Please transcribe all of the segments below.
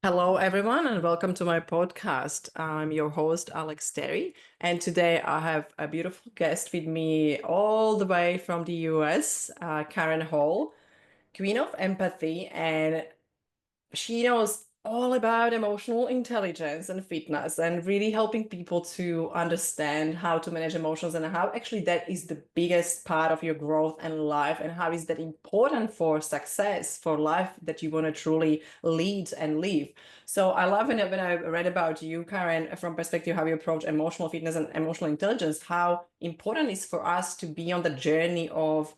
Hello, everyone, and welcome to my podcast. I'm your host, Alex Terry, and today I have a beautiful guest with me all the way from the US, Karen Hall, Queen of Empathy, and she knows all about emotional intelligence and fitness and really helping people to understand how to manage emotions and how actually that is the biggest part of your growth and life and how is that important for success for life that you want to truly lead and live. So I love when I read about you, Karen, from perspective how you approach emotional fitness and emotional intelligence, how important it is for us to be on the journey of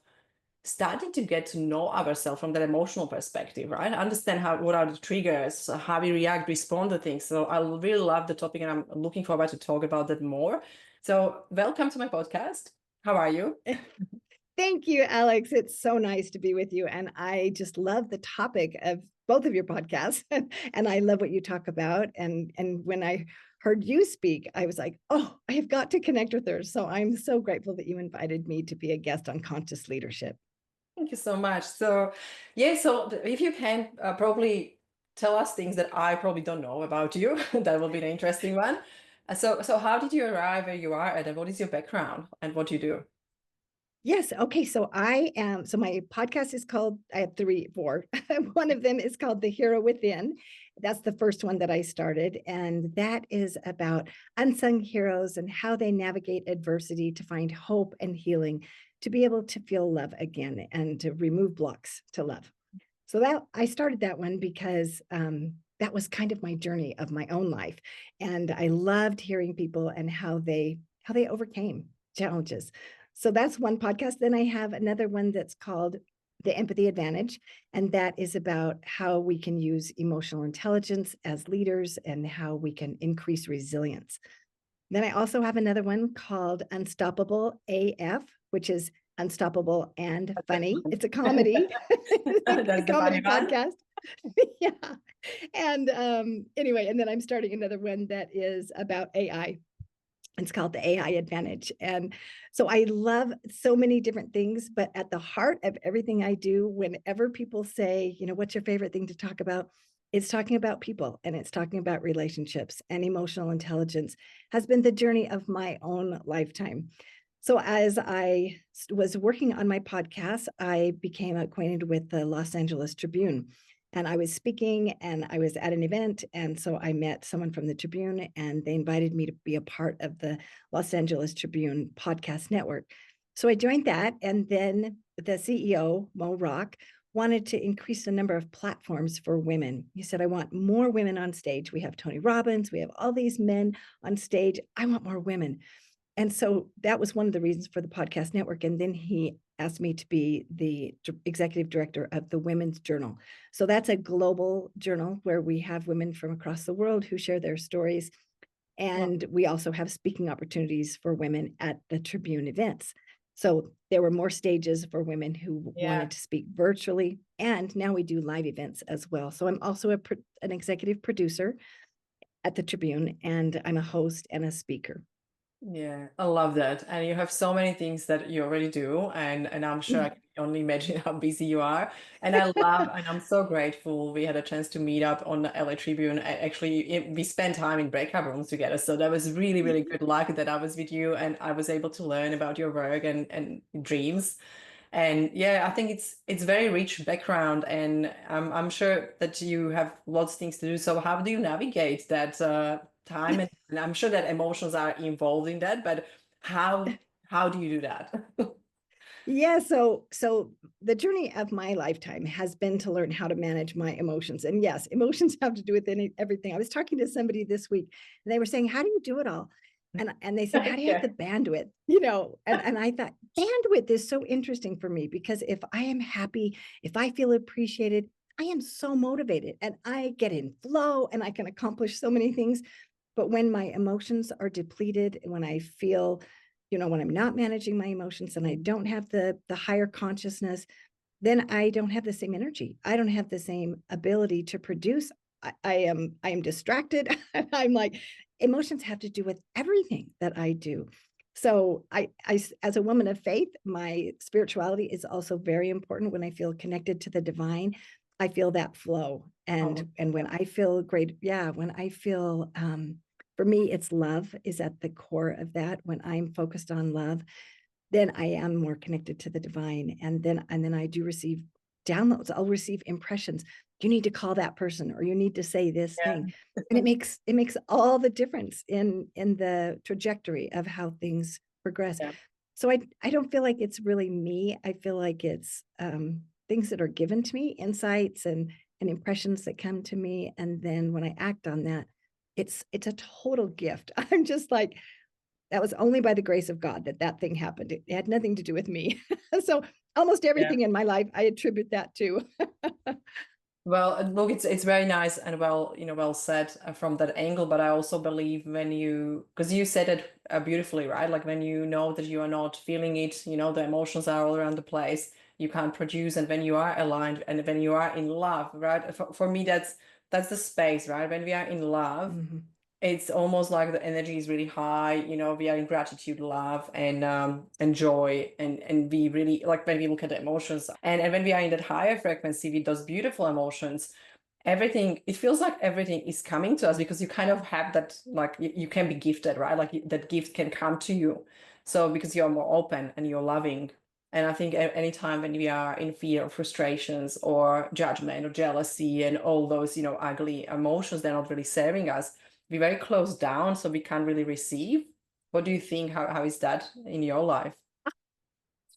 starting to get to know ourselves from that emotional perspective, right? Understand what are the triggers, how we react, respond to things. So I really love the topic and I'm looking forward to talk about that more. So welcome to my podcast. How are you? Thank you, Alex. It's so nice to be with you. And I just love the topic of both of your podcasts. And I love what you talk about. And when I heard you speak, I was like, oh, I have got to connect with her. So I'm so grateful that you invited me to be a guest on conscious leadership. Thank you so much. So yeah, so if you can probably tell us things that I probably don't know about you, that will be an interesting one. So how did you arrive where you are at and what is your background and what you do? Yes. Okay. So my podcast is called, I have four. One of them is called The Hero Within. That's the first one that I started. And that is about unsung heroes and how they navigate adversity to find hope and healing, to be able to feel love again and to remove blocks to love. So that I started that one because that was kind of my journey of my own life. And I loved hearing people and how they overcame challenges. So that's one podcast. Then I have another one that's called The Empathy Advantage. And that is about how we can use emotional intelligence as leaders and how we can increase resilience. Then I also have another one called Unstoppable AF, which is unstoppable and funny. It's a comedy. It's a That's the funny comedy one. podcast. Yeah. And anyway, and then I'm starting another one that is about AI. It's called the AI Advantage. And so I love so many different things, but at the heart of everything I do, whenever people say, what's your favorite thing to talk about? It's talking about people and it's talking about relationships, and emotional intelligence has been the journey of my own lifetime. So as I was working on my podcast, I became acquainted with the Los Angeles Tribune. And I was speaking and I was at an event. And so I met someone from the Tribune and they invited me to be a part of the Los Angeles Tribune podcast network. So I joined that. And then the CEO, Mo Rock, wanted to increase the number of platforms for women. He said, I want more women on stage. We have Tony Robbins, we have all these men on stage. I want more women. And so that was one of the reasons for the podcast network. And then he asked me to be the executive director of the Women's Journal. So that's a global journal where we have women from across the world who share their stories. And we also have speaking opportunities for women at the Tribune events. So there were more stages for women who Yeah. wanted to speak virtually. And now we do live events as well. So I'm also an executive producer at the Tribune, and I'm a host and a speaker. Yeah, I love that. And you have so many things that you already do, and I'm sure I can only imagine how busy you are. And I love, and I'm so grateful we had a chance to meet up on the LA Tribune. Actually, we spent time in breakout rooms together, so that was really, really good luck that I was with you and I was able to learn about your work and dreams. And yeah, I think it's very rich background, and I'm sure that you have lots of things to do. So how do you navigate that time? And I'm sure that emotions are involved in that, but how do you do that? Yeah, so the journey of my lifetime has been to learn how to manage my emotions. And yes, emotions have to do with everything. I was talking to somebody this week and they were saying, "How do you do it all?" And they said, "How do you have Yeah. the bandwidth?" And I thought bandwidth is so interesting for me because if I am happy, if I feel appreciated, I am so motivated and I get in flow and I can accomplish so many things. But when my emotions are depleted, when I feel, when I'm not managing my emotions and I don't have the higher consciousness, then I don't have the same energy. I don't have the same ability to produce. I am distracted. I'm like, emotions have to do with everything that I do. So as a woman of faith, my spirituality is also very important when I feel connected to the divine. I feel that flow. Oh, And when I feel great, yeah, when I feel for me, it's love is at the core of that. When I'm focused on love, then I am more connected to the divine. And then I do receive downloads. I'll receive impressions. You need to call that person, or you need to say this thing. yeah. And it makes all the difference in the trajectory of how things progress. Yeah. So I don't feel like it's really me. I feel like it's things that are given to me, insights and impressions that come to me. And then when I act on that, it's a total gift. I'm just like, that was only by the grace of God that that thing happened. It had nothing to do with me. So almost Yeah. everything in my life, I attribute that to. Well, look, it's very nice and well, well said from that angle. But I also believe when you, because you said it beautifully, right? Like when you know that you are not feeling it, the emotions are all around the place, you can't produce. And when you are aligned and when you are in love, right? For me, that's the space, right? When we are in love, Mhm. it's almost like the energy is really high. We are in gratitude, love, and joy, and we really like when we look at the emotions, and when we are in that higher frequency with those beautiful emotions, everything, it feels like everything is coming to us, because you kind of have that, like you can be gifted, right? Like that gift can come to you, so because you're more open and you're loving. And I think anytime when we are in fear or frustrations or judgment or jealousy and all those ugly emotions, they're not really serving us. We're very closed down, so we can't really receive. What do you think? How is that in your life?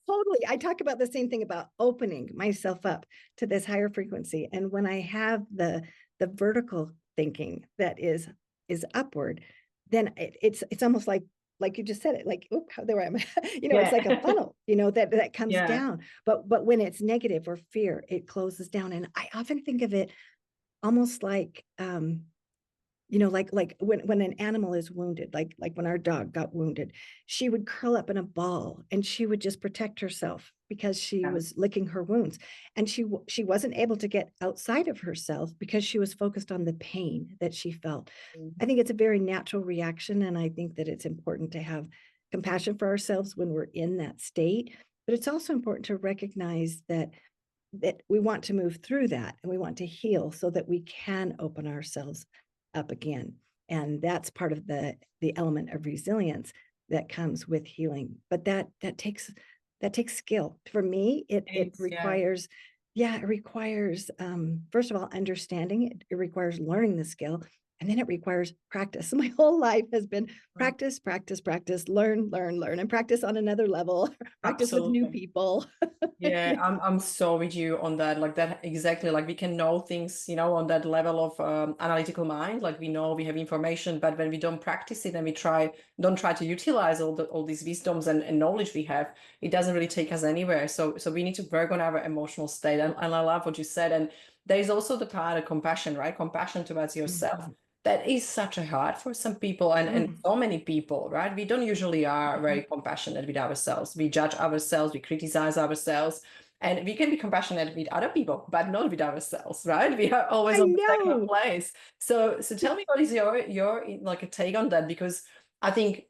Totally. I talk about the same thing about opening myself up to this higher frequency. And when I have the vertical thinking that is upward, then it's almost like you just said it, like, oop, there I am. It's Yeah. like a funnel, that comes Yeah. down. But when it's negative or fear, it closes down. And I often think of it almost like like when an animal is wounded, like when our dog got wounded, she would curl up in a ball and she would just protect herself because she Yeah. was licking her wounds. And she wasn't able to get outside of herself because she was focused on the pain that she felt. I think it's a very natural reaction, and I think that it's important to have compassion for ourselves when we're in that state. But it's also important to recognize that we want to move through that and we want to heal so that we can open ourselves up again. And that's part of the element of resilience that comes with healing. But that takes skill. For me, it It's, yeah. requires, yeah, it requires first of all understanding it. It requires learning the skill, and then it requires practice. My whole life has been practice, practice, practice, learn, learn, learn, and practice on another level, practice with new Absolutely. people. Yeah, I'm so with you on that. Like that exactly. Like we can know things, on that level of analytical mind. Like we know we have information, but when we don't practice it and we don't try to utilize all these wisdoms and knowledge we have, it doesn't really take us anywhere. So we need to work on our emotional state. And I love what you said. And there is also the part of compassion, right? Compassion towards yourself. Mhm. That is such a hard for some people, and Mm. so many people, right? We don't usually are very compassionate with ourselves. We judge ourselves, we criticize ourselves, and we can be compassionate with other people, but not with ourselves, right? We are always I on the second know. place. So tell me, what is your like a take on that? Because I think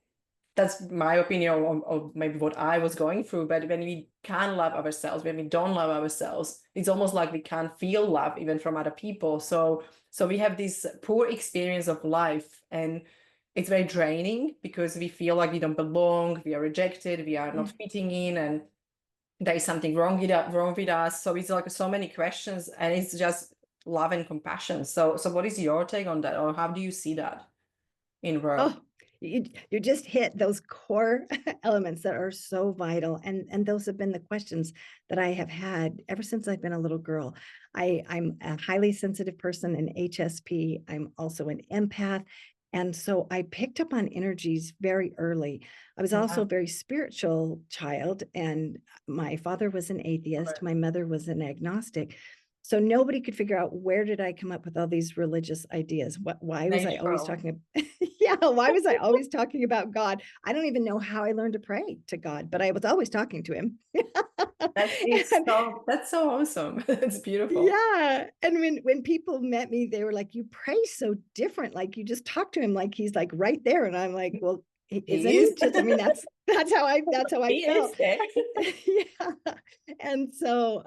that's my opinion, or maybe what I was going through. But when we can't love ourselves, when we don't love ourselves, it's almost like we can't feel love even from other people. So we have this poor experience of life, and it's very draining because we feel like we don't belong, we are rejected, we are not Mm. fitting in, and there is something wrong with us. So it's like so many questions, and it's just love and compassion. So what is your take on that, or how do you see that in world? Oh, you just hit those core elements that are so vital, and those have been the questions that I have had ever since I've been a little girl. I'm a highly sensitive person, an HSP. I'm also an empath, and so I picked up on energies very early. I was also Yeah. a very spiritual child, and my father was an atheist, my mother was an agnostic. So nobody could figure out, where did I come up with all these religious ideas? Why was I always Natural. talking yeah, why was I always talking about God? I don't even know how I learned to pray to God, but I was always talking to him. And That's so awesome. It's beautiful. yeah, and when people met me, they were like, "You pray so different, like, you just talk to him like he's, like, right there," and I'm like, "Well, He Isn't he? is. Just, I mean, that's how I He is felt. there. Yeah. And so,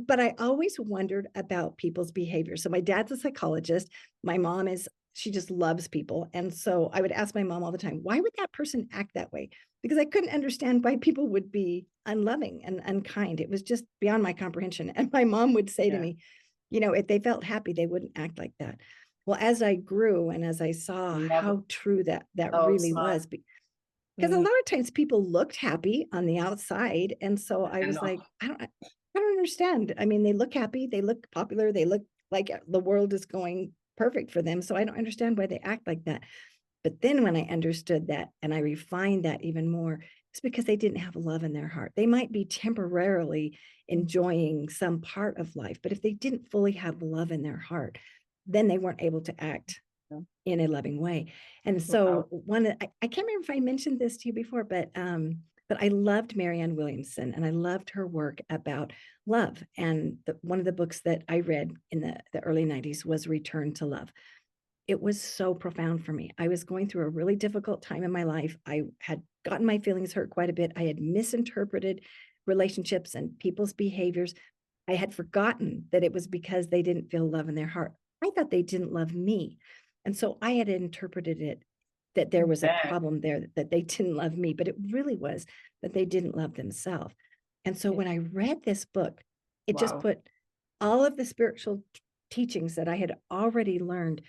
but I always wondered about people's behavior. So my dad's a psychologist. My mom is, she just loves people. And so I would ask my mom all the time, why would that person act that way? Because I couldn't understand why people would be unloving and unkind. It was just beyond my comprehension. And my mom would say to Yeah. me, if they felt happy, they wouldn't act like that. Well, as I grew and as I saw Love it. how true that So really smart. was, because a Mm, lot of times people looked happy on the outside. And so I I was know. like, I don't understand. I mean, they look happy, they look popular, they look like the world is going perfect for them. So I don't understand why they act like that. But then when I understood that and I refined that even more, it's because they didn't have love in their heart. They might be temporarily enjoying some part of life, but if they didn't fully have love in their heart, then they weren't able to act Yeah. in a loving way. And Wow. so I can't remember if I mentioned this to you before, but I loved Marianne Williamson and I loved her work about love. And one of the books that I read in the early 90s was Return to Love. It was so profound for me. I was going through a really difficult time in my life. I had gotten my feelings hurt quite a bit. I had misinterpreted relationships and people's behaviors. I had forgotten that it was because they didn't feel love in their heart. I thought they didn't love me. And so I had interpreted it that there was a Yeah. problem there, that they didn't love me, but it really was that they didn't love themselves. And so when I read this book, it just Wow. put all of the spiritual teachings that I had already learned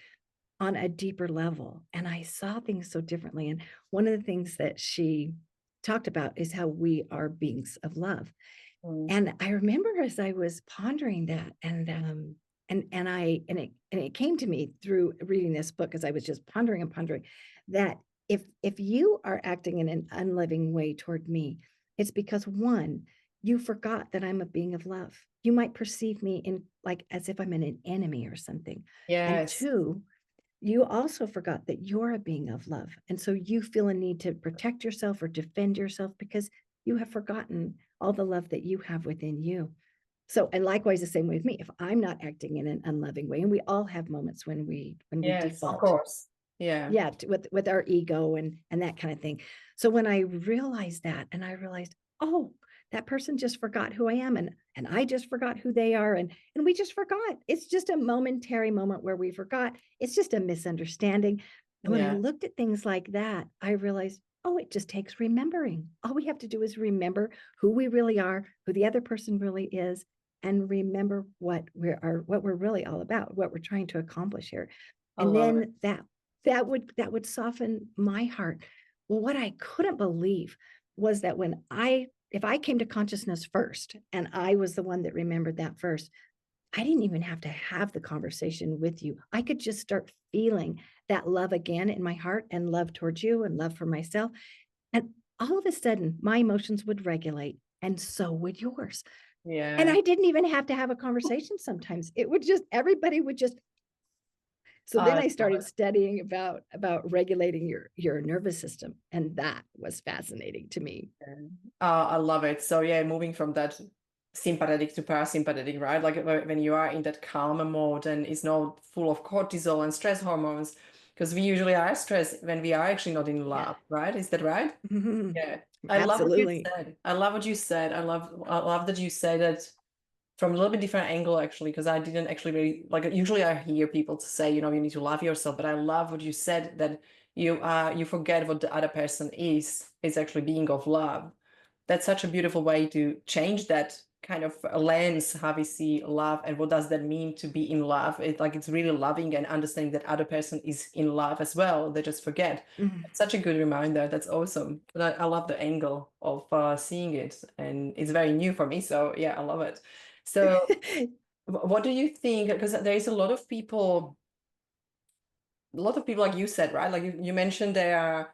on a deeper level. And I saw things so differently. And one of the things that she talked about is how we are beings of love. Mm, And I remember as I was pondering that and it came to me through reading this book as I was just pondering and pondering that if you are acting in an unloving way toward me, it's because one, you forgot that I'm a being of love. You might perceive me in like as if I'm an enemy or something. And yes. two, you also forgot that you're a being of love. And so you feel a need to protect yourself or defend yourself because you have forgotten all the love that you have within you. So, and likewise, the same way with me. If I'm not acting in an unloving way, and we all have moments when we Yes, of default, course. Yeah. yeah, with our ego and that kind of thing. So when I realized that, and I realized, oh, that person just forgot who I am, and I just forgot who they are, and we just forgot. It's just a momentary moment where we forgot. It's just a misunderstanding. And when I Yeah. looked at things like that, I realized, oh, it just takes remembering. All we have to do is remember who we really are, who the other person really is, and remember what we're really all about, what we're trying to accomplish here. I And love it. then that would soften my heart. Well, what I couldn't believe was that if I came to consciousness first and I was the one that remembered that first, I didn't even have to have the conversation with you. I could just start feeling that love again in my heart and love towards you and love for myself. And all of a sudden, my emotions would regulate and so would yours. And Yeah. I didn't even have to have a conversation sometimes. It would just, everybody would just. So then I I love started it. studying about regulating your nervous system, and that was fascinating to me. Yeah. I love it. So yeah, moving from that sympathetic to parasympathetic, right? Like when you are in that calmer mode and it's not full of cortisol and stress hormones, because we usually are stressed when we are actually not in Yeah. love, right? Is that right? Yeah. I love what you Absolutely. said. I love what you said. I love that you say that from a little bit different angle actually, because I didn't actually really like usually I hear people to say, you need to love yourself, but I love what you said that you forget what the other person is actually being of love. That's such a beautiful way to change that kind of a lens how we see love and what does that mean to be in love. It's really loving and understanding that other person is in love as well. They just forget. Mhm. It's such a good reminder. That's awesome. But I love the angle of seeing it, and it's very new for me. So yeah, I love it. So what do you think? Because there is a lot of people, like you said, right? Like you mentioned, they are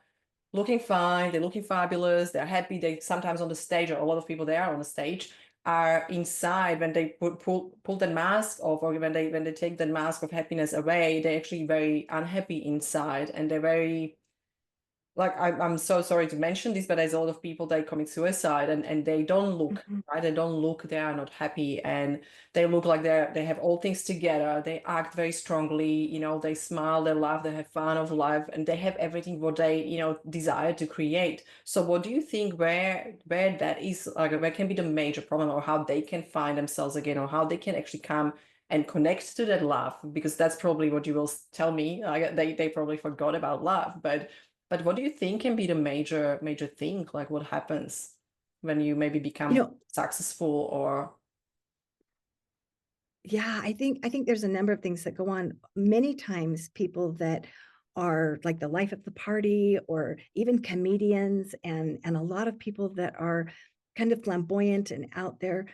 looking fine, they're looking fabulous, they're happy. They sometimes on the stage, or a lot of people they are on the stage, are inside when they pull that mask off, or when they take that mask of happiness away, they're actually very unhappy inside, and they're very like I'm so sorry to mention this, but there's a lot of people that commit suicide and they don't look Mhm. right. They don't look. They are not happy, and they look like they have all things together. They act very strongly. They smile, they laugh, they have fun of life, and they have everything what they desire to create. So, what do you think where that is like? Where can be the major problem, or how they can find themselves again, or how they can actually come and connect to that love? Because that's probably what you will tell me. Like they probably forgot about love, but what do you think can be the major thing? Like what happens when you maybe You become know, successful or yeah, I think there's a number of things that go on. Many times people that are like the life of the party or even comedians and a lot of people that are kind of flamboyant and out there,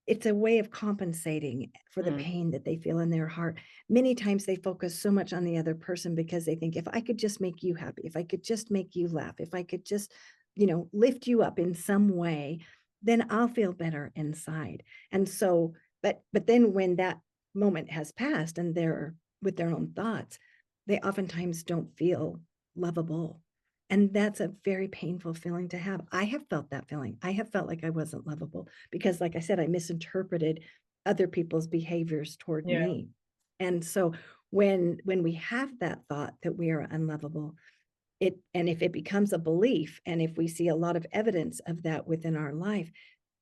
it's a way of compensating for the Mm, pain that they feel in their heart. Many times they focus so much on the other person because they think if I could just make you happy, if I could just make you laugh, if I could just, lift you up in some way, then I'll feel better inside. And so but then when that moment has passed and they're with their own thoughts, they oftentimes don't feel lovable. And that's a very painful feeling to have. I have felt that feeling. I have felt like I wasn't lovable because, like I said, I misinterpreted other people's behaviors toward yeah. me. And so when we have that thought that we are unlovable, and if it becomes a belief, and if we see a lot of evidence of that within our life,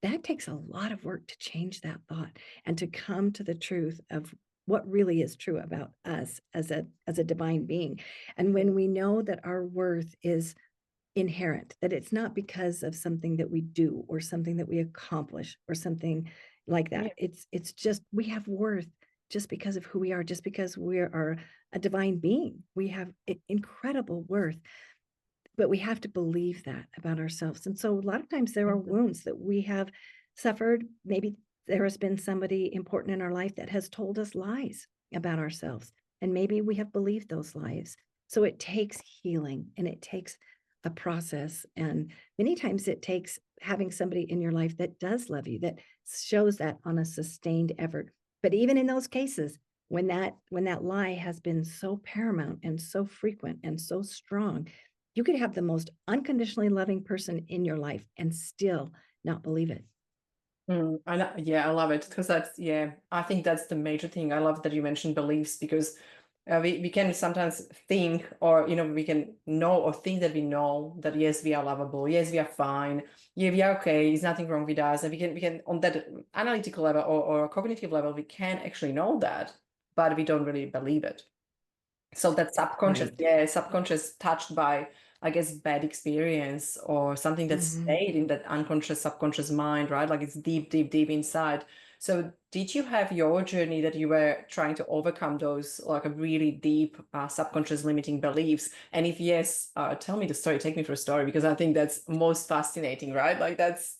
that takes a lot of work to change that thought and to come to the truth of what really is true about us as a divine being. And when we know that our worth is inherent, that it's not because of something that we do or something that we accomplish or something like Yeah. that. It's just we have worth just because of who we are, just because we are a divine being. We have incredible worth, but we have to believe that about ourselves. And so a lot of times there are Mhm. wounds that we have suffered. Maybe there has been somebody important in our life that has told us lies about ourselves. And maybe we have believed those lies. So it takes healing and it takes a process. And many times it takes having somebody in your life that does love you, that shows that on a sustained effort. But even in those cases, when that lie has been so paramount and so frequent and so strong, you could have the most unconditionally loving person in your life and still not believe it. Yeah, I love it because yeah, I think that's the major thing. I love that you mentioned beliefs because we can sometimes think or we can know or think that we know that yes we are lovable, yes we are fine, yeah we are okay, there's nothing wrong with us, and we can on that analytical level or cognitive level we can actually know that, but we don't really believe it. So that subconscious, Right. yeah, subconscious touched by, I guess, bad experience or something that Mhm. stayed in that unconscious, subconscious mind, right? Like it's deep, deep, deep inside. So did you have your journey that you were trying to overcome those like a really deep subconscious limiting beliefs? And if yes, tell me the story, take me through a story because I think that's most fascinating, right? Like that's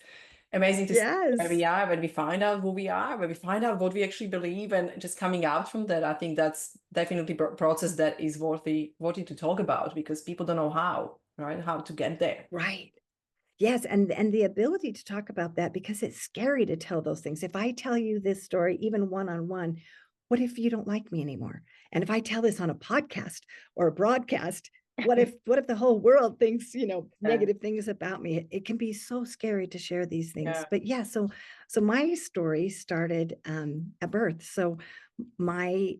amazing to see where we Yes. are when we find out who we are, when we find out what we actually believe, and just coming out from that. I think that's definitely a process that is worthy to talk about because people don't know how, right? How to get there. Right. Yes, and the ability to talk about that because it's scary to tell those things. If I tell you this story, even one-on-one, what if you don't like me anymore? And if I tell this on a podcast or a broadcast, what if the whole world thinks, Yeah, negative things about me? It can be so scary to share these things. yeah. But yeah, so my story started at birth. So my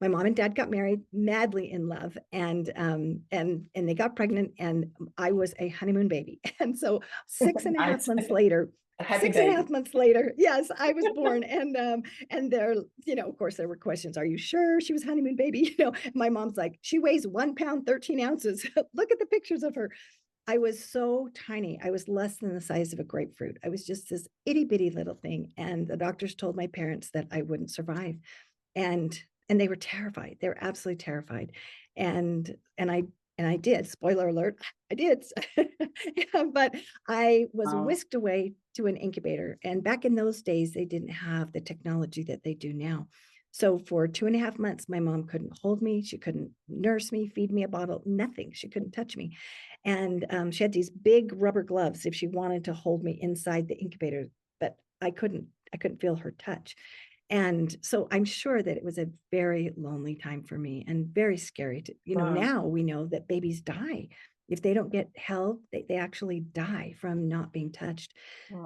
my mom and dad got married madly in love and they got pregnant and I was a honeymoon baby. And so six and a half Nice. months later, A happy six and a half baby. months later, yes, I was born. And there, of course, there were questions. Are you sure she was honeymoon baby? My mom's like, she weighs 1 pound, 13 ounces. Look at the pictures of her. I was so tiny. I was less than the size of a grapefruit. I was just this itty bitty little thing. And the doctors told my parents that I wouldn't survive. And and they were terrified. They were absolutely terrified. And and I and I did. Spoiler alert, I did. Yeah, but I was Wow. whisked away to an incubator. And back in those days, they didn't have the technology that they do now. So for 2.5 months, my mom couldn't hold me. She couldn't nurse me, feed me a bottle, nothing. She couldn't touch me. And she had these big rubber gloves if she wanted to hold me inside the incubator, but I couldn't feel her touch. And so I'm sure that it was a very lonely time for me and very scary to, Wow. now we know that babies die if they don't get held, they actually die from not being touched.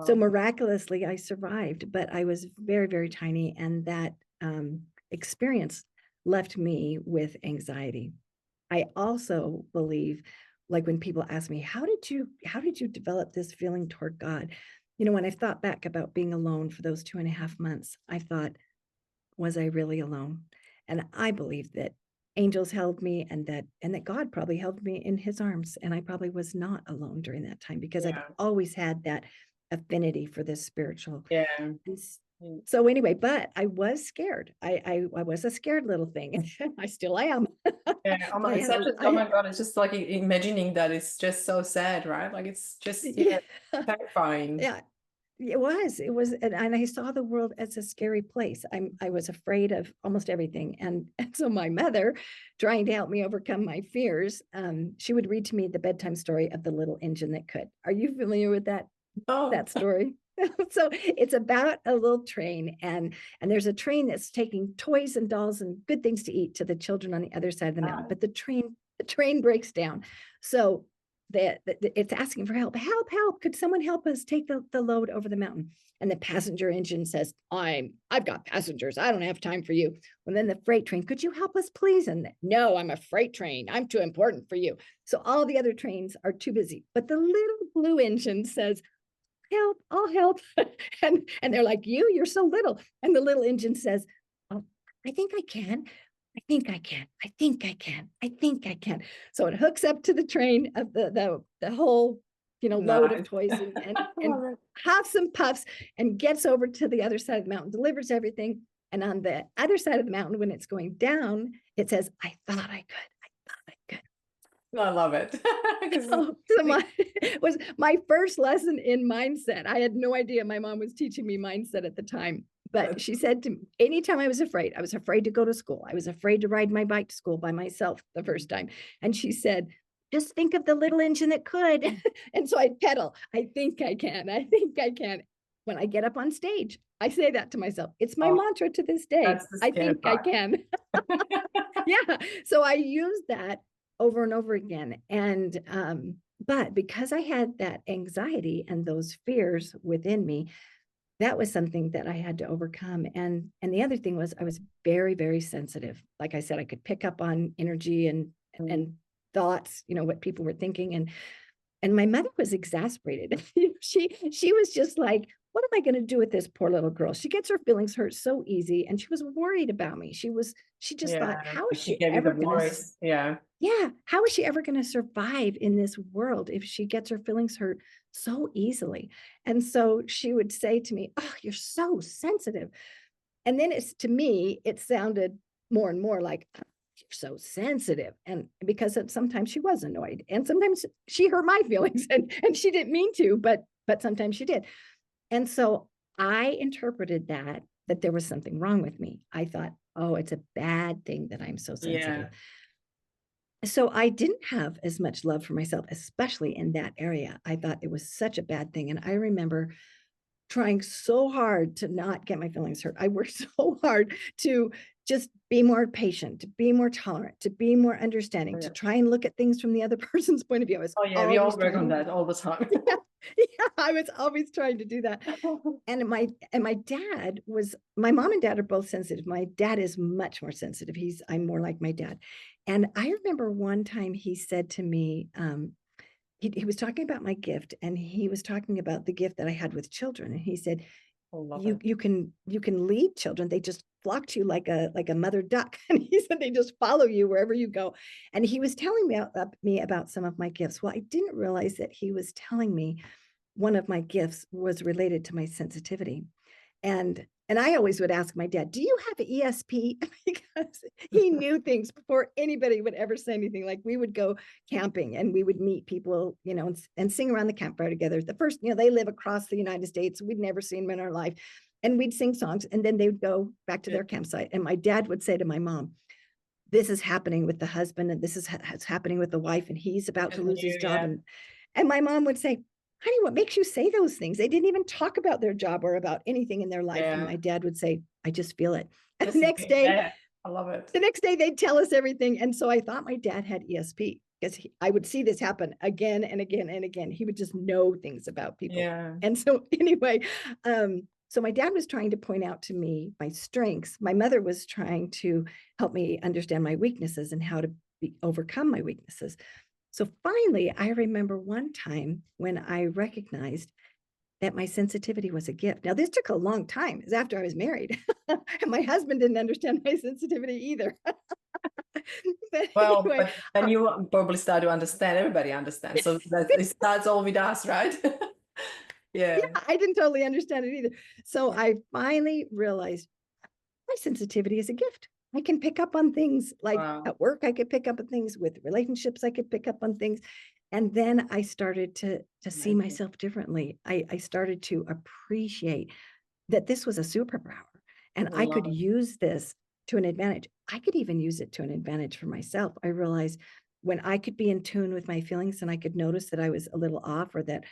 So Wow. miraculously, I survived, but I was very, very tiny. And that experience left me with anxiety. I also believe, like when people ask me, how did you develop this feeling toward God? You know, when I've thought back about being alone for those 2.5 months, I thought, was I really alone? And I believe that angels held me, and that God probably held me in his arms. And I probably was not alone during that time because I've Yeah. always had that affinity for this spiritual. Yeah. And so anyway, but I was scared. I was a scared little thing. I still am. Yeah. Oh But my, it's such a, I oh had my God, it's just like imagining that it's just so sad, right? Like it's just, yeah, yeah, terrifying. yeah. It was, and I saw the world as a scary place. I was afraid of almost everything. And so my mother, trying to help me overcome my fears, she would read to me the bedtime story of the little engine that could. Are you familiar with Oh, that story? So it's about a little train, and there's a train that's taking toys and dolls and good things to eat to the children on the other side of the mountain. God. But the train breaks down. So that it's asking for help. Help. Could someone help us take the load over the mountain? And the passenger engine says, I've got passengers. I don't have time for you. And then the freight train, could you help us, please? And no, I'm a freight train. I'm too important for you. So all the other trains are too busy. But the little blue engine says, help, I'll help. and they're like, you're so little. And the little engine says, oh, I think I can. I think I can. I think I can. I think I can. So it hooks up to the train of the whole, load of Nice. toys I and love it. huffs and puffs and gets over to the other side of the mountain, delivers everything. And on the other side of the mountain, when it's going down, it says, I thought I could. I thought I could. I love it. 'Cause Oh, so was my first lesson in mindset. I had no idea my mom was teaching me mindset at the time. But it's- she said to me, anytime I was afraid to go to school. I was afraid to ride my bike to school by myself the first time. And she said, just think of the little engine that could. And so I'd pedal. I think I can. I think I can. When I get up on stage, I say that to myself. It's my oh, mantra to this day. that's the I scary think I part. can. Yeah. So I use that over and over again. And but because I had that anxiety and those fears within me, that was something that I had to overcome. And the other thing was I was very, very sensitive. Like I said, I could pick up on energy Mm. and thoughts, what people were thinking. And my mother was exasperated. She was just like, what am I going to do with this poor little girl? She gets her feelings hurt so easy. And she was worried about me. She just thought, Yeah. how is She she gave you the ever going to voice. Yeah. yeah, how is she ever going to survive in this world if she gets her feelings hurt so easily? And so she would say to me, oh, you're so sensitive. And then to me, it sounded more and more like, "Oh, you're so sensitive." And because sometimes she was annoyed and sometimes she hurt my feelings and she didn't mean to, but sometimes she did. And so I interpreted that there was something wrong with me. I thought, oh, it's a bad thing that I'm so sensitive. Yeah. So I didn't have as much love for myself, especially in that area. I thought it was such a bad thing. And I remember trying so hard to not get my feelings hurt. I worked so hard to just be more patient, to be more tolerant, to be more understanding, to Yeah. try and look at things from the other person's point of view. I was Oh yeah, we all always work on trying. that all the time. Yeah, yeah, I was always trying to do that. And my mom and dad are both sensitive. My dad is much more sensitive. I'm more like my dad. And I remember one time he said to me, he was talking about my gift and he was talking about the gift that I had with children. And he said, I love you it. you can lead children. They just flock to you like a mother duck. And he said they just follow you wherever you go. And he was telling me about some of my gifts. Well, I didn't realize that he was telling me one of my gifts was related to my sensitivity. And I always would ask my dad, do you have ESP? Because he knew things before anybody would ever say anything. Like we would go camping and we would meet people, and sing around the campfire together. The first, they live across the United States. We'd never seen them in our life. And we'd sing songs and then they would go back to Yeah. their campsite. And my dad would say to my mom, this is happening with the husband and this is happening with the wife and he's about to Just lose his knew, job. yeah. And my mom would say, honey, what makes you say those things? They didn't even talk about their job or about anything in their life. And Yeah. my dad would say, I just feel it. And Just yeah. I love it. the next day they'd tell us everything. And so I thought my dad had ESP. because I would see this happen again and again and again. He would just know things about people. Yeah. And so anyway, so my dad was trying to point out to me my strengths. My mother was trying to help me understand my weaknesses and how to overcome my weaknesses. So finally, I remember one time when I recognized that my sensitivity was a gift. Now, this took a long time. It was after I was married. And my husband didn't understand my sensitivity either. But Well, anyway, but then you probably start to understand, everybody understands. So that it starts all with us, right? yeah, Yeah. I didn't totally understand it either. So I finally realized my sensitivity is a gift. I can pick up on things like Wow. at work, I could pick up on things with relationships, I could pick up on things. And then I started to see Amazing. myself differently. I started to appreciate that this was a superpower and I I love could it. use this to an advantage. I could even use it to an advantage for myself. I realized when I could be in tune with my feelings and I could notice that I was a little off or that,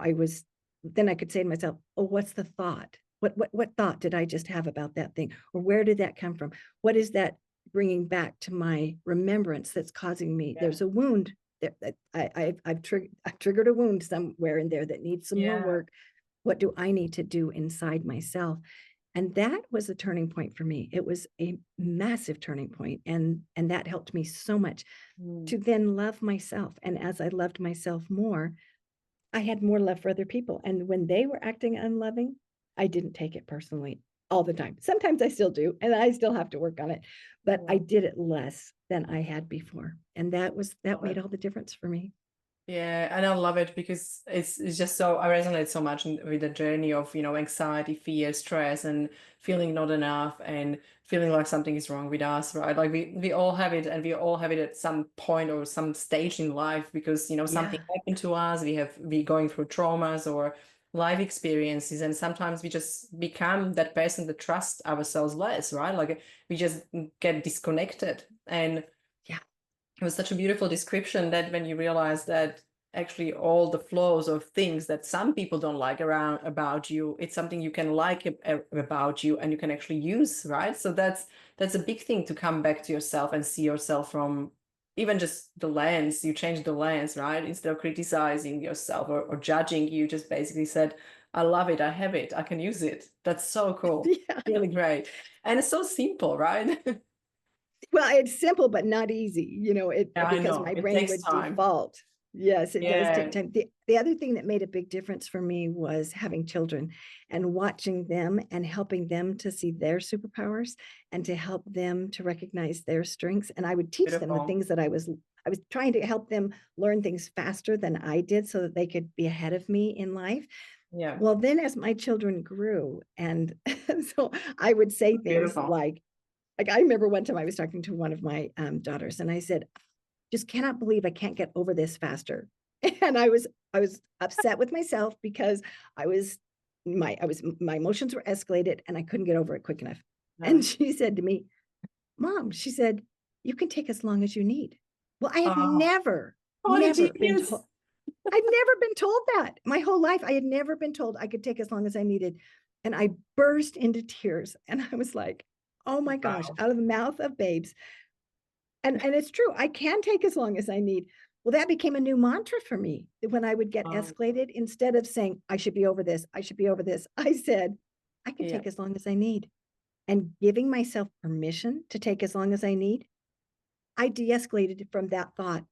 I was, then I could say to myself, oh, what's the thought? What thought did I just have about that thing? Or where did that come from? What is that bringing back to my remembrance that's causing me? Yeah. There's a wound that I've triggered a wound somewhere in there that needs some more Yeah. work. What do I need to do inside myself? And that was a turning point for me. It was a massive turning point, and that helped me so much Mm. to then love myself. And as I loved myself more, I had more love for other people. And when they were acting unloving, I didn't take it personally all the time. Sometimes I still do, and I still have to work on it, but I Yeah. did it less than I had before. And that Love made it. all the difference for me. Yeah, and I love it because it's just so I resonate so much with the journey of, anxiety, fear, stress, and feeling not enough and feeling like something is wrong with us, right? Like we all have it, and we all have it at some point or some stage in life because, something Yeah. happened to us. We going through traumas or life experiences, and sometimes we just become that person that trusts ourselves less, right? Like we just get disconnected. And Yeah. it was such a beautiful description that when you realize that actually all the flaws of things that some people don't like around about you, it's something you can like about you and you can actually use, right? So that's a big thing to come back to yourself and see yourself from even just the lens. You change the lens, right? Instead of criticizing yourself or judging, you just basically said, I love it, I have it, I can use it. That's so cool. Yeah. Really great. And it's so simple, right? Well, it's simple, but not easy, Yeah, I because know. my It brain takes would time. default. Yes, it does take Yeah. time. The other thing that made a big difference for me was having children and watching them and helping them to see their superpowers and to help them to recognize their strengths. And I would teach them the Beautiful. things that I was trying to help them learn things faster than I did so that they could be ahead of me in life. Yeah. Well, then as my children grew, and so I would say things Beautiful. like I remember one time I was talking to one of my daughters, and I said, "Just cannot believe I can't get over this faster." And I was upset with myself because my emotions were escalated, and I couldn't get over it quick enough. Yeah. And she said to me, "Mom," she said, "you can take as long as you need." Well, I had Oh, what a never been genius. told. I'd never been told that. My whole life, I had never been told I could take as long as I needed. And I burst into tears. And I was like, oh my gosh, Wow. out of the mouth of babes. And it's true, I can take as long as I need. Well, that became a new mantra for me. When I would get Um, escalated, instead of saying, I should be over this, I should be over this, I said, I can yeah. take as long as I need. And giving myself permission to take as long as I need, I de escalated from that thought.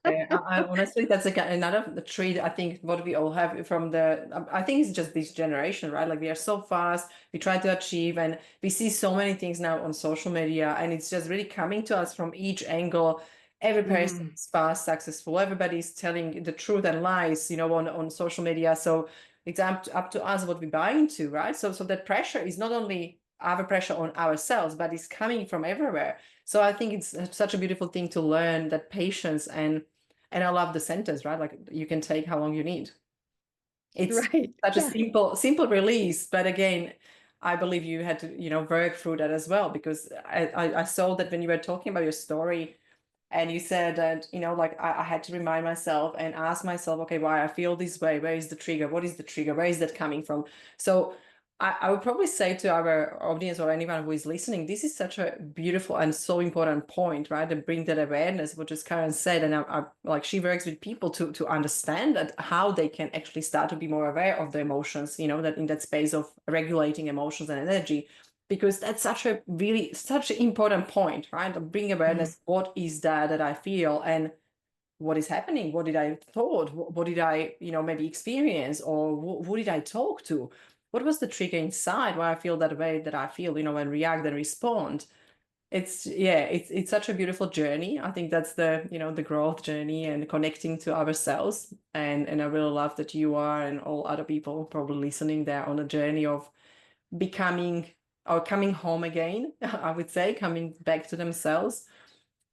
Yeah, I honestly, that's like another trait. I think what we all have from I think it's just this generation, right? Like we are so fast, we try to achieve, and we see so many things now on social media, and it's just really coming to us from each angle. Every person Mm, is fast, successful. Everybody's telling the truth and lies, on social media. So it's up to us what we buy into, right? So that pressure is not only our pressure on ourselves, but it's coming from everywhere. So I think it's such a beautiful thing to learn that patience and I love the sentence, right? Like you can take how long you need. It's right. such a Yeah. simple release, but again, I believe you had to, work through that as well because I saw that when you were talking about your story and you said that, like I had to remind myself and ask myself, okay, why I feel this way? Where is the trigger? What is the trigger? Where is that coming from? So I would probably say to our audience or anyone who is listening, this is such a beautiful and so important point, right? To bring that awareness, what just Karen said, and like she works with people to understand that how they can actually start to be more aware of their emotions, that in that space of regulating emotions and energy, because that's such an important point, right? To bring awareness, what is that I feel, and what is happening? What did I thought? What did I, maybe experience, or who did I talk to? What was the trigger inside why I feel that way that I feel, and react and respond? It's such a beautiful journey. I think that's the growth journey and connecting to ourselves. And I really love that you are and all other people probably listening there on a journey of becoming or coming home again, I would say, coming back to themselves.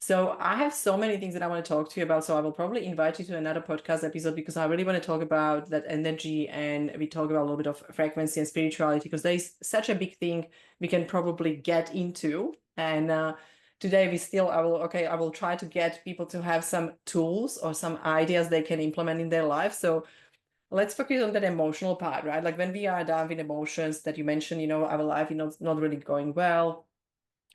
So I have so many things that I want to talk to you about. So I will probably invite you to another podcast episode because I really want to talk about that energy, and we talk about a little bit of frequency and spirituality because there's such a big thing we can probably get into. And today I will try to get people to have some tools or some ideas they can implement in their life. So let's focus on that emotional part, right? Like when we are down with emotions that you mentioned, our life, not really going well,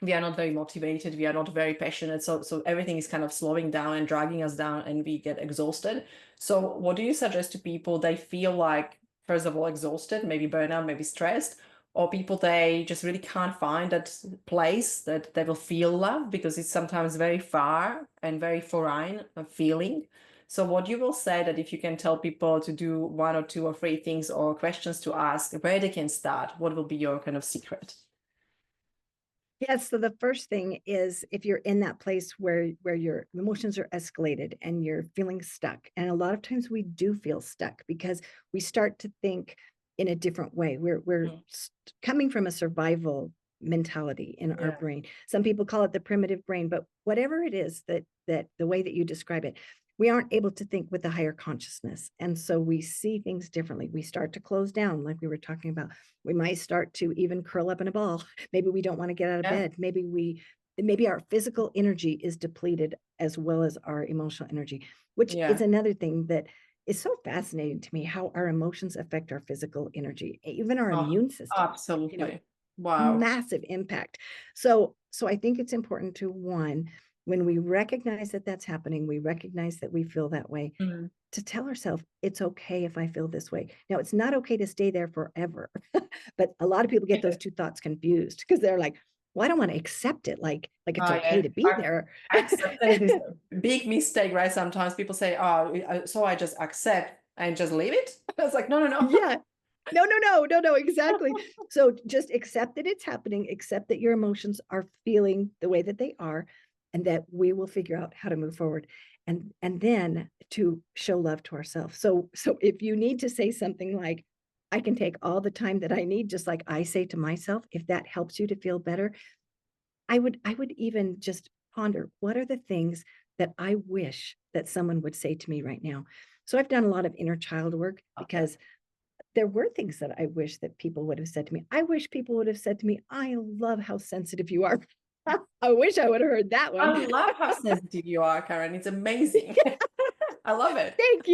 we are not very motivated, we are not very passionate, so everything is kind of slowing down and dragging us down and we get exhausted. So what do you suggest to people? They feel like, first of all, exhausted, maybe burnout, maybe stressed, or people they just really can't find that place that they will feel love because it's sometimes very far and very foreign a feeling. So what you will say that if you can tell people to do one or two or three things or questions to ask where they can start, what will be your kind of secret? Yes, so the first thing is if you're in that place where your emotions are escalated and you're feeling stuck, and a lot of times we do feel stuck because we start to think in a different way. We're coming from a survival mentality in our brain. Some people call it the primitive brain, but whatever it is that the way that you describe it, we aren't able to think with a higher consciousness. And so we see things differently. We start to close down, like we were talking about. We might start to even curl up in a ball. Maybe we don't want to get out of bed. Maybe our physical energy is depleted as well as our emotional energy, which is another thing that is so fascinating to me, how our emotions affect our physical energy, even our immune system. Absolutely. Wow. Massive impact. So I think it's important to, one, when we recognize that that's happening, we recognize that we feel that way, to tell ourselves it's okay if I feel this way. Now, it's not okay to stay there forever, but a lot of people get those two thoughts confused because they're like, well, I don't want to accept it. Like it's okay to be there. Acceptance is a big mistake, right? Sometimes people say, oh, so I just accept and just leave it. It's like, no. Yeah. No, exactly. So just accept that it's happening, accept that your emotions are feeling the way that they are, and that we will figure out how to move forward. And then to show love to ourselves. So if you need to say something like, I can take all the time that I need, just like I say to myself, if that helps you to feel better, I would even just ponder, what are the things that I wish that someone would say to me right now? So I've done a lot of inner child work because there were things that I wish that people would have said to me. I wish people would have said to me, I love how sensitive you are. I wish I would have heard that one. I love how sensitive you are, Karen. It's amazing. I love it. Thank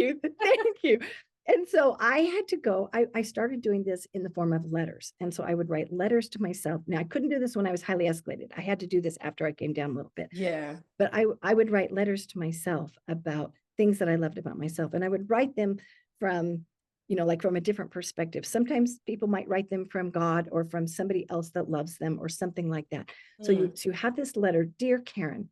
you. And so I had to go, I started doing this in the form of letters. And so I would write letters to myself. Now, I couldn't do this when I was highly escalated. I had to do this after I came down a little bit. Yeah. But I would write letters to myself about things that I loved about myself. And I would write them from, like from a different perspective. Sometimes people might write them from God or from somebody else that loves them or something like that. So you have this letter, dear Karen,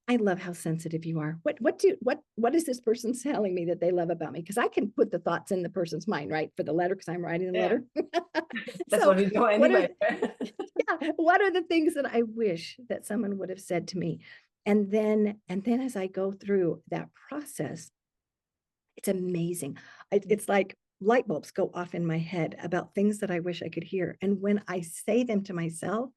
I love how sensitive you are. What is this person telling me that they love about me? Because I can put the thoughts in the person's mind, right? For the letter, because I'm writing the letter. That's what we do anyway. What are the things that I wish that someone would have said to me? And then as I go through that process, it's amazing. It's like light bulbs go off in my head about things that I wish I could hear. And when I say them to myself,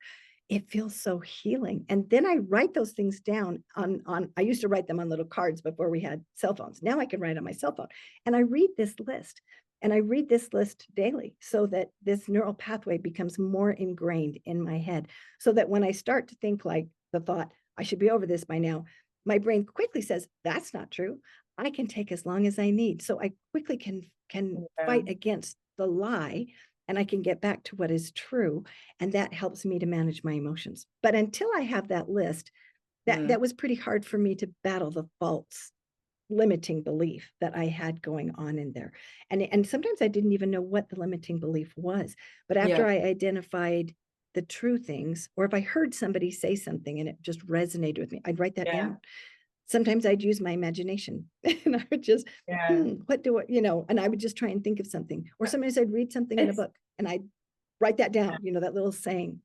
it feels so healing. And then I write those things down on I used to write them on little cards before we had cell phones. Now I can write on my cell phone. And I read this list. And I read this list daily so that this neural pathway becomes more ingrained in my head. So that when I start to think like the thought, I should be over this by now, my brain quickly says, that's not true. I can take as long as I need. So I quickly can fight against the lie and I can get back to what is true. And that helps me to manage my emotions. But until I have that list, that was pretty hard for me to battle the false limiting belief that I had going on in there. And sometimes I didn't even know what the limiting belief was. But after Yeah. I identified the true things, or if I heard somebody say something and it just resonated with me, I'd write that Yeah. down. Sometimes I'd use my imagination and I would just, Yeah. what do I, and I would just try and think of something. Or sometimes I'd read something in a It's book and I'd write that down, that little saying.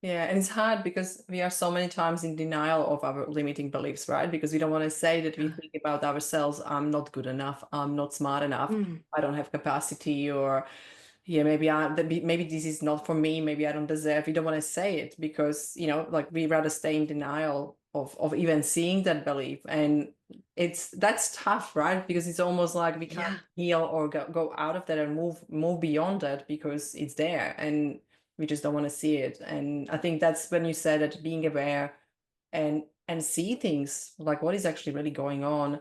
Yeah, and it's hard because we are so many times in denial of our limiting beliefs, right? Because we don't want to say that we Yeah. think about ourselves, I'm not good enough, I'm not smart enough, I don't have capacity, or yeah, maybe this is not for me, maybe I don't deserve. We don't want to say it because, like we rather stay in denial of even seeing that belief. And that's tough, right? Because it's almost like we can't Yeah. heal or go out of that and move beyond that because it's there. And we just don't want to see it. And I think that's when you said that being aware and see things like what is actually really going on,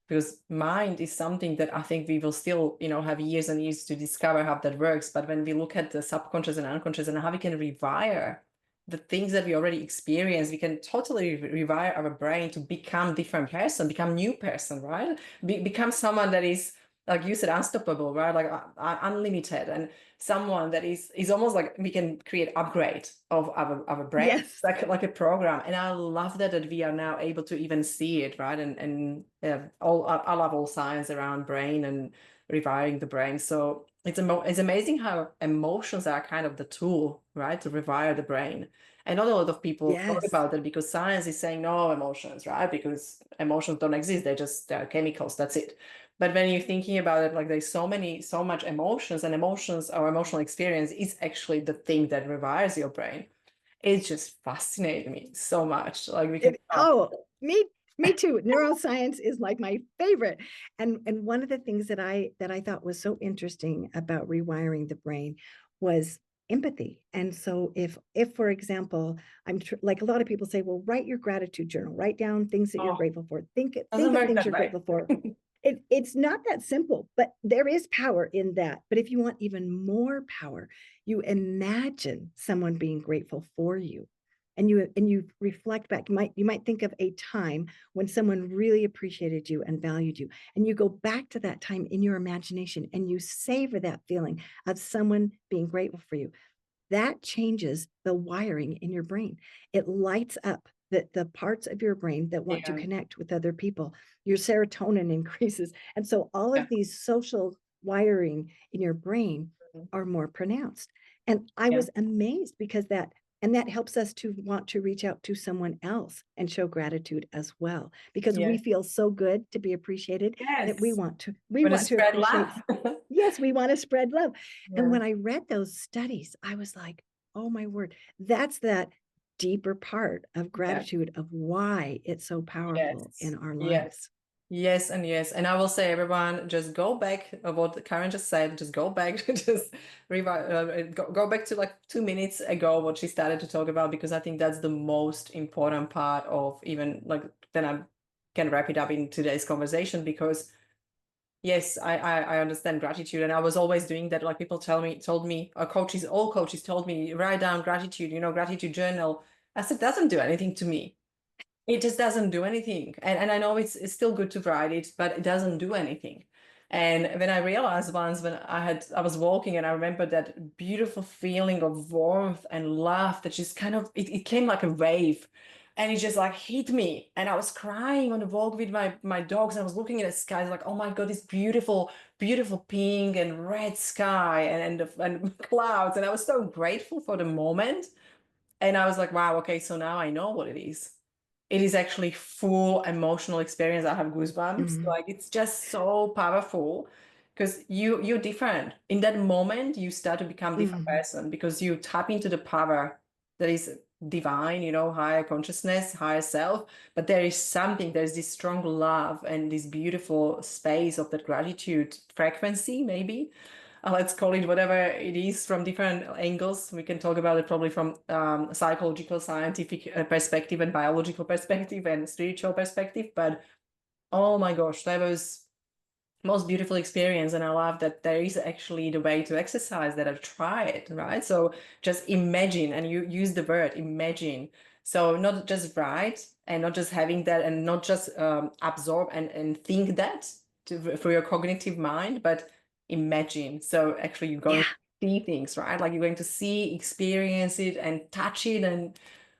because mind is something that I think we will still have years and years to discover how that works. But when we look at the subconscious and unconscious and how we can rewire the things that we already experience, we can totally rewire our brain to become different person, become new person, right? Become someone that is, like you said, unstoppable, right? Like unlimited, and someone that is almost like we can create upgrade of our brain. Yes. It's like a program. And I love that we are now able to even see it, right? And I love all science around brain and rewiring the brain. So it's amazing how emotions are kind of the tool, right, to rewire the brain. And not a lot of people talk Yes. about it because science is saying no emotions, right? Because emotions don't exist. They're chemicals. That's it. But when you're thinking about it, like there's so much emotions, and emotions or emotional experience is actually the thing that rewires your brain. It just fascinates me so much. Like we can talk. Me too. Neuroscience is like my favorite. And one of the things that I thought was so interesting about rewiring the brain was empathy. And so if for example, like a lot of people say, well, write your gratitude journal, write down things that you're Oh, grateful for. Think doesn't of work things that you're way. grateful for. It's not that simple, but there is power in that. But if you want even more power, you imagine someone being grateful for you. And you reflect back. You might think of a time when someone really appreciated you and valued you. And you go back to that time in your imagination and you savor that feeling of someone being grateful for you. That changes the wiring in your brain. It lights up the parts of your brain that want to Yeah. connect with other people. Your serotonin increases. And so all Yeah. of these social wiring in your brain are more pronounced. And I Yeah. was amazed because that helps us to want to reach out to someone else and show gratitude as well, because we Yeah. feel so good to be appreciated that we Yes. want to When to spread appreciate. love. Yes, we want to spread love. And Yeah. when I read those studies, I was like, oh my word, that's that deeper part of Yeah. gratitude of why it's so powerful Yes. in our Yes. lives. Yes, and yes. And I will say, everyone, just go back of what Karen just said. Just go back, just go back to like 2 minutes ago, what she started to talk about, because I think that's the most important part of even like, then I can wrap it up in today's conversation, because yes, I understand gratitude. And I was always doing that. Like people told me, all coaches told me, write down gratitude, gratitude journal. I said, doesn't do anything to me. It just doesn't do anything. And I know it's still good to write it, but it doesn't do anything. And when I realized once, when I was walking, and I remember that beautiful feeling of warmth and love that just kind of, it came like a wave, and it just like hit me. And I was crying on the walk with my dogs. And I was looking at the sky, like, oh my God, this beautiful, beautiful pink and red sky and clouds. And I was so grateful for the moment. And I was like, wow, okay, so now I know what it is. It is actually full emotional experience. I have goosebumps. Mhm. Like it's just so powerful, because you're different. In that moment, you start to become a different Mhm. person, because you tap into the power that is divine, higher consciousness, higher self. But there's this strong love and this beautiful space of that gratitude frequency, maybe. Let's call it whatever it is, from different angles. We can talk about it probably from psychological, scientific perspective, and biological perspective, and spiritual perspective. But oh my gosh, that was most beautiful experience. And I love that there is actually the way to exercise that I've tried, right? So just imagine, and you use the word imagine. So not just write and not just having that and not just absorb and think that for your cognitive mind, but imagine. So actually you're going Yeah. to see things, right? Like you're going to see, experience it and touch it and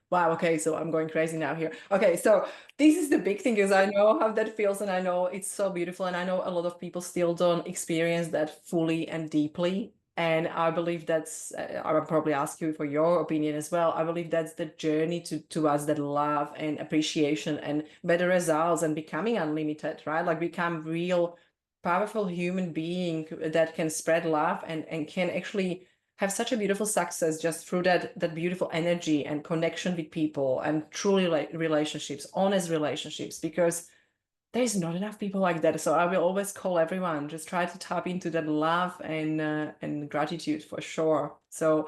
wow, okay, so I'm going crazy now here. Okay, so this is the big thing because I know how that feels and I know it's so beautiful and I know a lot of people still don't experience that fully and deeply. And I believe that's, I will probably ask you for your opinion as well. I believe that's the journey towards that love and appreciation and better results and becoming unlimited, right? Like become real, powerful human being that can spread love and can actually have such a beautiful success just through that beautiful energy and connection with people and truly like relationships, honest relationships, because there's not enough people like that. So I will always call everyone, just try to tap into that love and gratitude for sure. So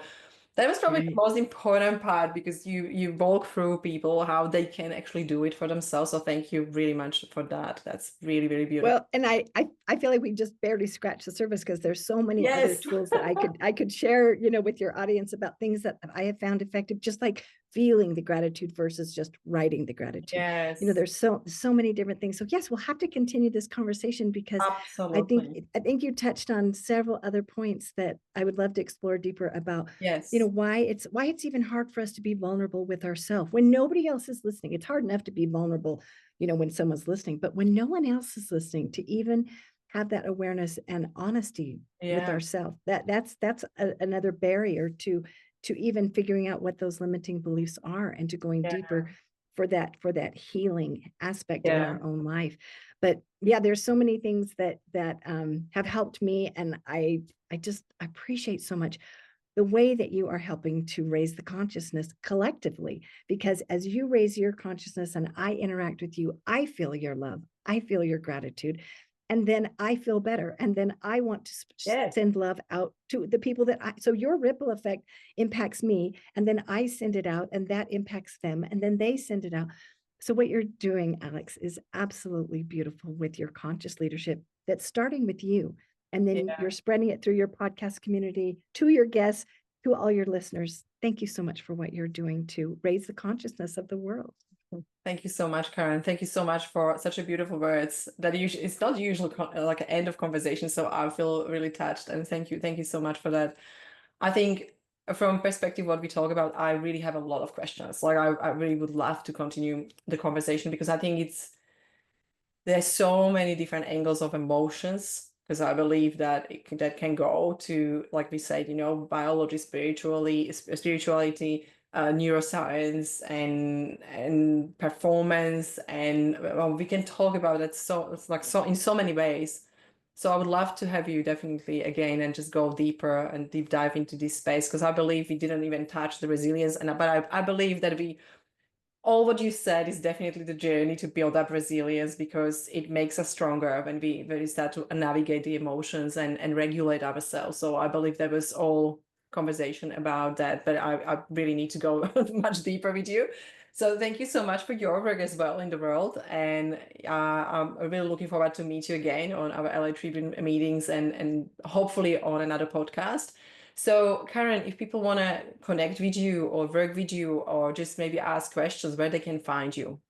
that was probably the Right. most important part because you walk through people how they can actually do it for themselves. So thank you really much for that. That's really, really beautiful. Well, and I feel like we just barely scratched the surface because there's so many other Yes. tools that I could share, with your audience about things that I have found effective, just like feeling the gratitude versus just writing the gratitude. Yes, There's so many different things. So yes, we'll have to continue this conversation because I think absolutely. I think you touched on several other points that I would love to explore deeper about, Yes. why it's even hard for us to be vulnerable with ourselves when nobody else is listening. It's hard enough to be vulnerable when someone's listening, but when no one else is listening, to even have that awareness and honesty with Yeah. ourselves, another barrier to even figuring out what those limiting beliefs are and to going Yeah. deeper for that healing aspect in Yeah. our own life. But yeah, there's so many things that have helped me, and I just appreciate so much the way that you are helping to raise the consciousness collectively. Because as you raise your consciousness and I interact with you, I feel your love, I feel your gratitude, and then I feel better. And then I want to Yes. send love out to the people so your ripple effect impacts me, and then I send it out, and that impacts them, and then they send it out. So, what you're doing, Alex, is absolutely beautiful with your conscious leadership that's starting with you. And then Yeah. you're spreading it through your podcast community to your guests, to all your listeners. Thank you so much for what you're doing to raise the consciousness of the world. Thank you so much, Karen. Thank you so much for such a beautiful words that usually it's not usual like an end of conversation. So I feel really touched and thank you so much for that. I think from perspective what we talk about, I really have a lot of questions. Like I really would love to continue the conversation because I think there's so many different angles of emotions because I believe that that can go to, like we said, biology, spirituality, neuroscience, and performance, and well, we can talk about it so it's like so in so many ways. So I would love to have you definitely again and just go deeper and deep dive into this space because I believe we didn't even touch the resilience, but I believe that all what you said is definitely the journey to build up resilience because it makes us stronger when we start to navigate the emotions and regulate ourselves. So I believe that was all conversation about that, but I really need to go much deeper with you. So thank you so much for your work as well in the world. And I'm really looking forward to meet you again on our LA Tribune meetings and hopefully on another podcast. So, Karen, if people want to connect with you or work with you or just maybe ask questions, where they can find you?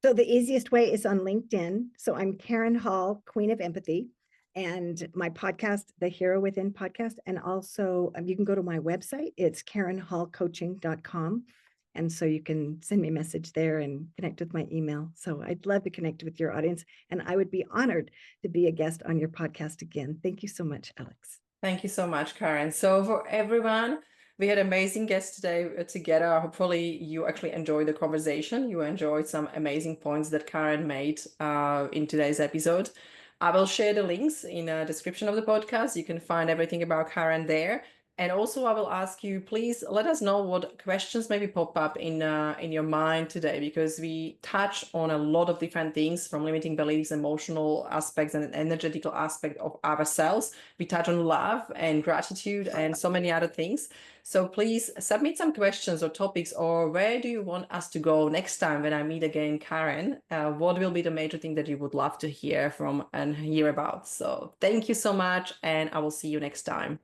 So the easiest way is on LinkedIn. So I'm Karen Hall, Queen of Empathy, and my podcast, The Hero Within Podcast. And also you can go to my website. It's KarenHallCoaching.com. And so you can send me a message there and connect with my email. So I'd love to connect with your audience. And I would be honored to be a guest on your podcast again. Thank you so much, Alex. Thank you so much, Karen. So for everyone, we had amazing guests today together. Hopefully you actually enjoyed the conversation. You enjoyed some amazing points that Karen made in today's episode. I will share the links in the description of the podcast. You can find everything about Karen there. And also, I will ask you, please let us know what questions maybe pop up in your mind today, because we touch on a lot of different things, from limiting beliefs, emotional aspects, and an energetical aspect of ourselves. We touch on love and gratitude and so many other things. So please submit some questions or topics, or where do you want us to go next time when I meet again, Karen? What will be the major thing that you would love to hear from and hear about? So thank you so much, and I will see you next time.